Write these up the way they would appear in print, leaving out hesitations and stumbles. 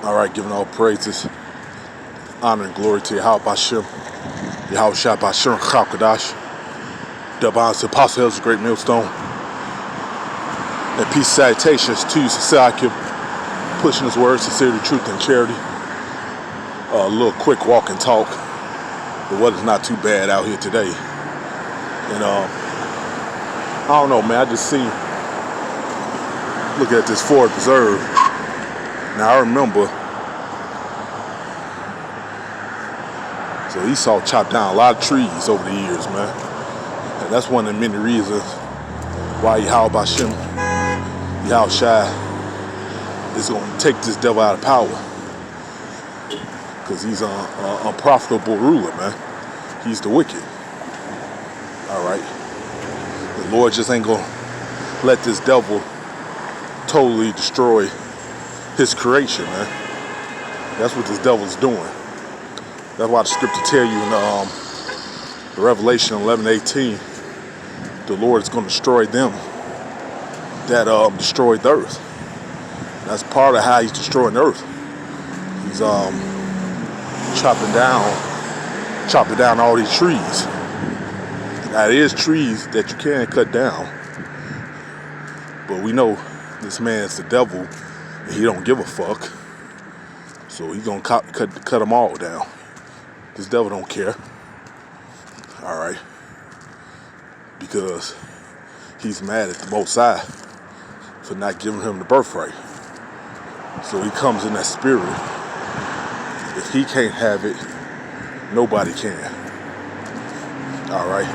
All right, giving all praises, honor, and glory to Yahweh Bashem, Yahweh Shai Bashem Chakadash, Dabban's Apostle Hills, the Great Millstone, and peace salutations to you, Sasakim, pushing his word, sincerity, truth, and charity. A little quick walk and talk. The weather's not too bad out here today. And I don't know, man, I just seen, look at this Ford Preserve. Now I remember, so Esau chopped down a lot of trees over the years, man. And that's one of the many reasons why Yahweh Bashem, Yahweh Shai, is going to take this devil out of power. Because he's an unprofitable ruler, man. He's the wicked. All right. The Lord just ain't going to let this devil totally destroy his creation, man. That's what this devil's doing. That's why the scripture tell you in Revelation 11:18, the Lord is going to destroy them that destroyed the earth. That's part of how he's destroying the earth. He's chopping down all these trees. Now, there is trees that you can cut down, but we know this man's the devil, and he don't give a fuck. So he's gonna cut them all down. This devil don't care. All right, because he's mad at the Most High for not giving him the birthright. So he comes in that spirit. If he can't have it, nobody can. All right.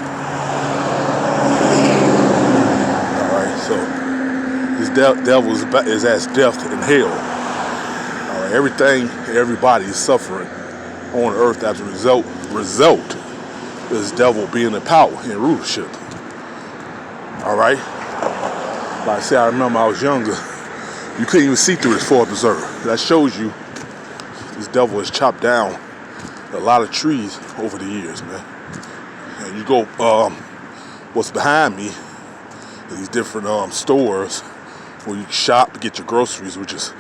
So this devil is as death and hell. All right. Everything, everybody is suffering on earth as a result of this devil being in power and rulership. All right. Like I said, I remember I was younger. You couldn't even see through this Ford Preserve. That shows you this devil has chopped down a lot of trees over the years, man. And you go, what's behind me, these different stores where you shop to get your groceries, which is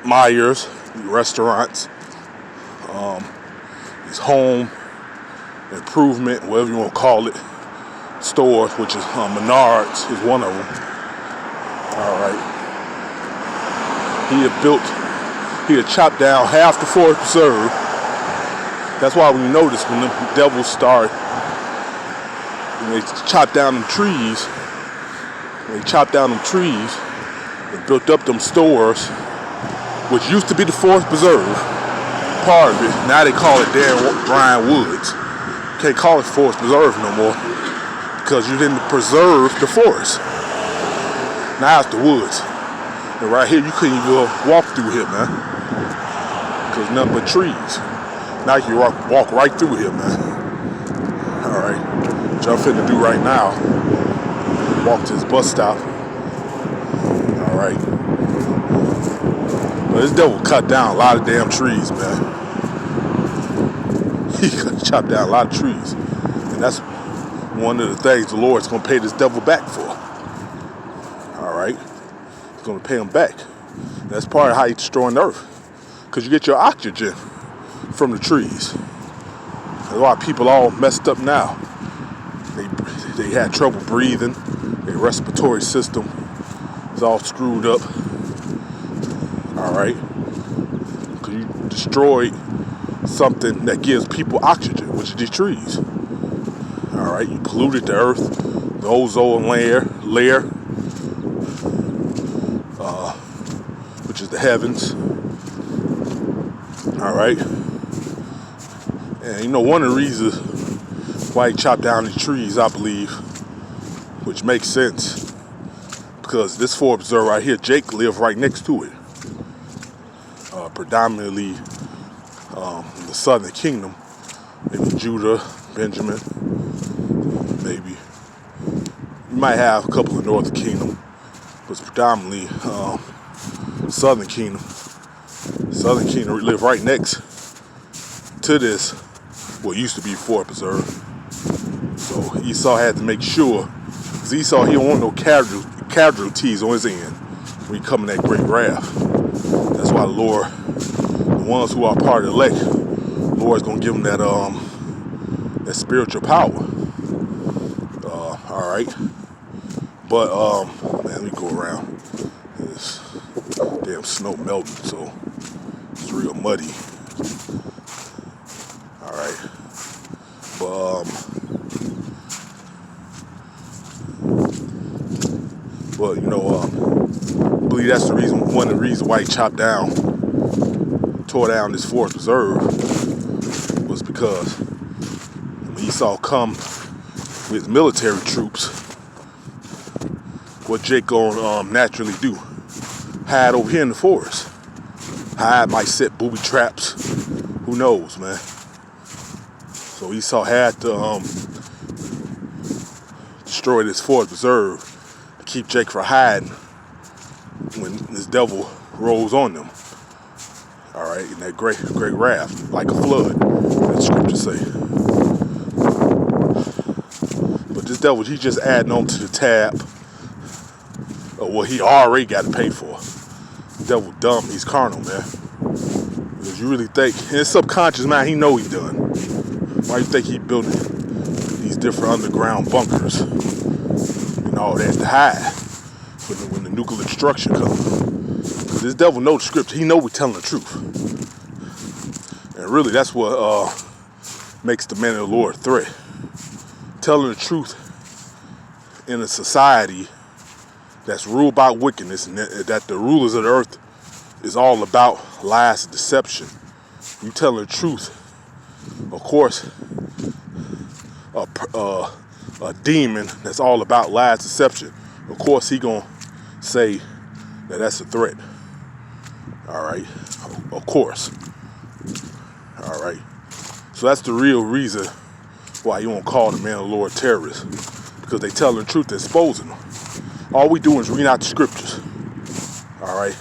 Myers, restaurants, these home improvement, whatever you want to call it, stores, which is Menards is one of them. All right. He had chopped down half the Ford Preserve. That's why we notice when the devils start, when they chop down them trees, and built up them stores, which used to be the Forest Preserve, part of it. Now they call it Brian Woods. Can't call it Forest Preserve no more because you didn't preserve the forest. Now it's the woods. And right here, you couldn't even walk through here, man, because nothing but trees. Now you can walk right through here, man. All right, what y'all finna do right now, walk to this bus stop. All right. But this devil cut down a lot of damn trees, man. He chopped down a lot of trees. And that's one of the things the Lord's gonna pay this devil back for. All right. He's gonna pay him back. That's part of how he's destroying the earth. Because you get your oxygen from the trees. That's why people all messed up now. They had trouble breathing. Their respiratory system is all screwed up. All right, because you destroyed something that gives people oxygen, which is these trees. All right, you polluted the earth, the ozone layer, which is the heavens. All right. And you know, one of the reasons why he chopped down these trees, I believe, which makes sense, because this Ford Preserve right here, Jake lived right next to it. Predominantly in the southern kingdom, maybe Judah, Benjamin, maybe. You might have a couple of northern kingdom, but it's predominantly southern kingdom. Southern kingdom lived right next to this, what used to be Ford Preserve. So Esau had to make sure, because Esau, he don't want no casualties on his end when he come in that great wrath. That's That's why the Lord, the ones who are part of the elect, the Lord's gonna give them that spiritual power. All right, but man, let me go around. This damn snow melting, so it's real muddy. All right, but you know, I believe that's the reason. One of the reasons why he tore down this forest preserve was because when Esau come with military troops, what Jake gonna naturally do? Hide over here in the forest. Hide, might set booby traps. Who knows, man? So Esau had to destroy this forest preserve to keep Jake from hiding when this devil rolls on them. All right, in that great wrath, like a flood, as the scriptures say. But this devil, he's just adding on to the tab of what he already got to pay for. The devil dumb, he's carnal, man. Because you really think, in his subconscious mind, he know he's done. Why you think he building these different underground bunkers and all that to hide when the nuclear destruction comes? Because this devil know the scripture. He know we're telling the truth. And really, that's what makes the man of the Lord a threat. Telling the truth in a society that's ruled by wickedness, and that the rulers of the earth is all about lies and deception. You telling the truth, of course, a demon that's all about lies, deception, of course he gonna say that that's a threat. All right, of course. All right, so that's the real reason why you won't call the man of the Lord terrorist, because they telling the truth, exposing them. All we do is read out the scriptures. All right,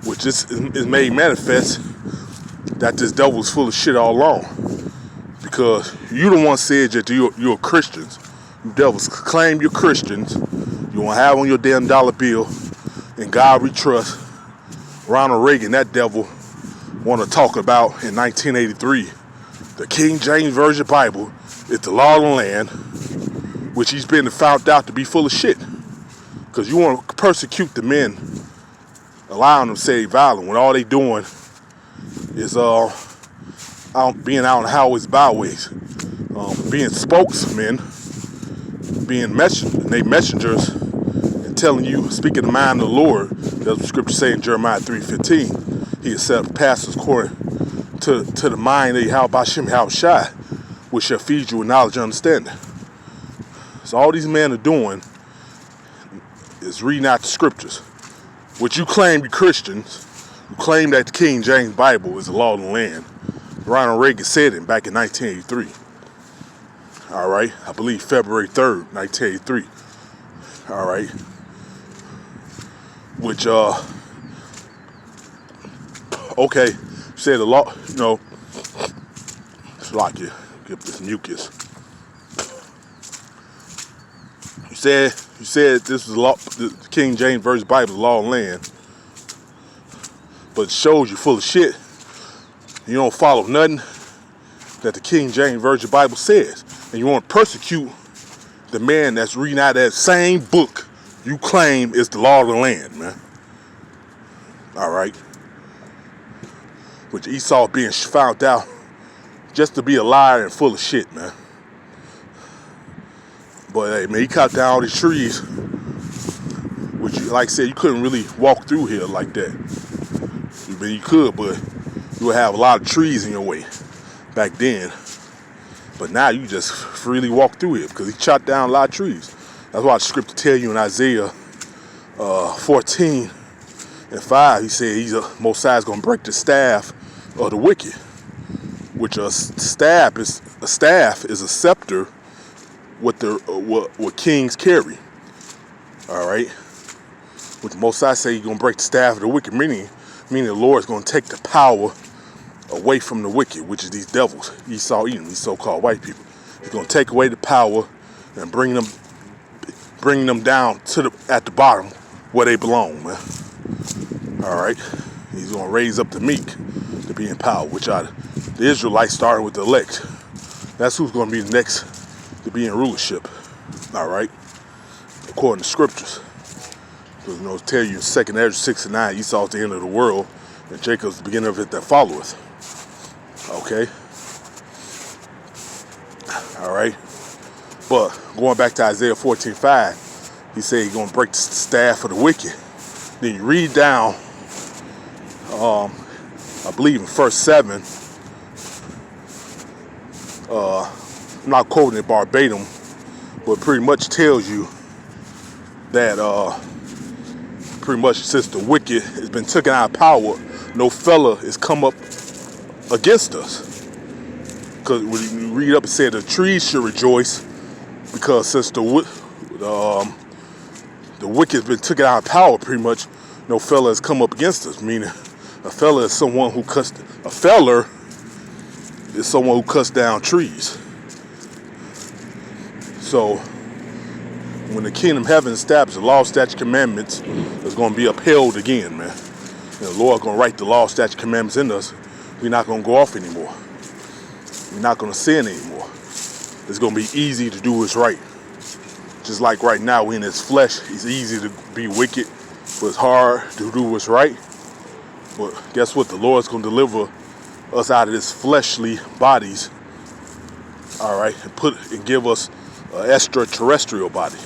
which is made manifest that this devil was full of shit all along. Because you the one said that you're Christians. You devils claim you're Christians. You won't have on your damn dollar bill. In God we trust. Ronald Reagan, that devil, want to talk about in 1983. The King James Version Bible is the law of the land, which he's been found out to be full of shit. Because you want to persecute the men, allowing them to say violent when all they doing is being out on highways, byways, being spokesmen, being messengers, and telling you, speaking the mind of the Lord. That's what the scripture say in Jeremiah 3:15. He has set up pastors according to the mind of Yahweh Shem Shai, which shall feed you with knowledge and understanding. So all these men are doing is reading out the scriptures, which you claim you're Christians. You claim that the King James Bible is the law of the land. Ronald Reagan said it back in 1983. All right, I believe February 3rd, 1983. All right, which okay, said the law. You know, it's like you get this mucus. You said this was law. The King James Version Bible, the law of the land, but it shows you full of shit. You don't follow nothing that the King James Version Bible says. And you want to persecute the man that's reading out that same book you claim is the law of the land, man. All right. Which Esau being found out just to be a liar and full of shit, man. But hey, man, he cut down all these trees, which, like I said, you couldn't really walk through here like that. I mean, you could, but you would have a lot of trees in your way back then. But now you just freely walk through it because he chopped down a lot of trees. That's why the scripture tell you in Isaiah 14:5, he said Most High is going to break the staff of the wicked, which a staff is a scepter what kings carry. All right, which Most High say he's going to break the staff of the wicked, meaning the Lord is going to take the power away from the wicked, which is these devils, Esau, Edom, these so-called white people. He's going to take away the power and bring them down at the bottom where they belong, man. All right. He's going to raise up the meek to be in power, which are the Israelites starting with the elect. That's who's going to be the next to be in rulership. All right, according to scriptures. Because tell you in 2nd Ezra 6:9, Esau's the end of the world, and Jacob's the beginning of it that followeth. Okay. All right. But going back to Isaiah 14:5, he said he's going to break the staff of the wicked. Then you read down, I believe in verse 7, I'm not quoting it verbatim, but pretty much tells you that pretty much since the wicked has been taken out of power, no fella has come up against us. Because when you read up, it said the trees should rejoice, because since the wicked has been taken out of power, pretty much no fella has come up against us. Meaning, a fella is someone who cuts down trees. So when the kingdom of heaven is established, the law, statute, commandments is going to be upheld again, man. And the Lord going to write the law, statute, commandments in us. We're not going to go off anymore. We're not going to sin anymore. It's going to be easy to do what's right. Just like right now, we're in this flesh. It's easy to be wicked, but it's hard to do what's right. But guess what? The Lord's going to deliver us out of this fleshly bodies, all right, and give us an extraterrestrial body.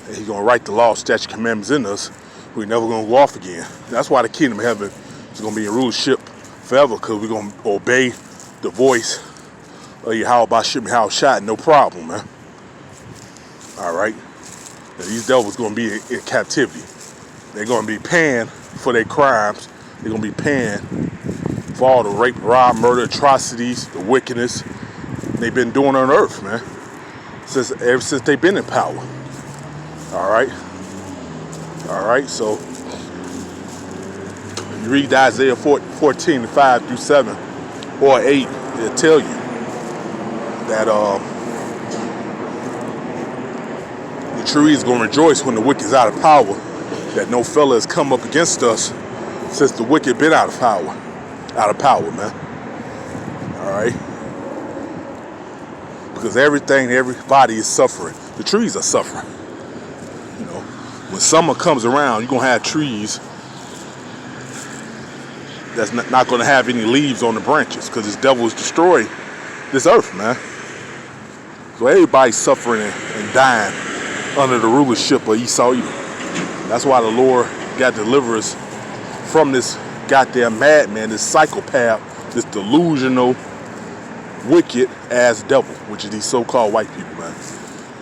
And He's going to write the law, statute, commandments in us. We're never going to go off again. That's why the kingdom of heaven is going to be in rulership forever, because we're going to obey the voice of Yahweh Shimmy How Shot, no problem, man. All right. Now, these devils going to be in captivity. They're going to be paying for their crimes. They're going to be paying for all the rape, rob, murder, atrocities, the wickedness they've been doing on earth, man. Ever since they've been in power. All right. All right. So you read Isaiah 14:5-7 or 8, it'll tell you that the tree is going to rejoice when the wicked is out of power, that no fella has come up against us since the wicked been out of power, man. All right. Because everybody is suffering. The trees are suffering. When summer comes around, you're going to have trees that's not going to have any leaves on the branches, because this devil is destroying this earth, man. So everybody's suffering and dying under the rulership of Esau. That's why the Lord got to deliver us from this goddamn madman, this psychopath, this delusional, wicked ass devil, which is these so-called white people, man.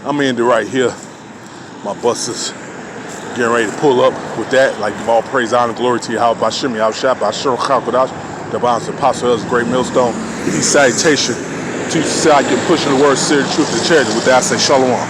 I'm in it right here. My bus is getting ready to pull up with that. Like, give all praise, honor, glory to Yahweh Bashim, Yahweh Shah, Bashir, Chakodash, the bonds of Apostle El's great millstone. These salutation to you, say I can push in the word, serious truth, and charity. With that, I say shalom.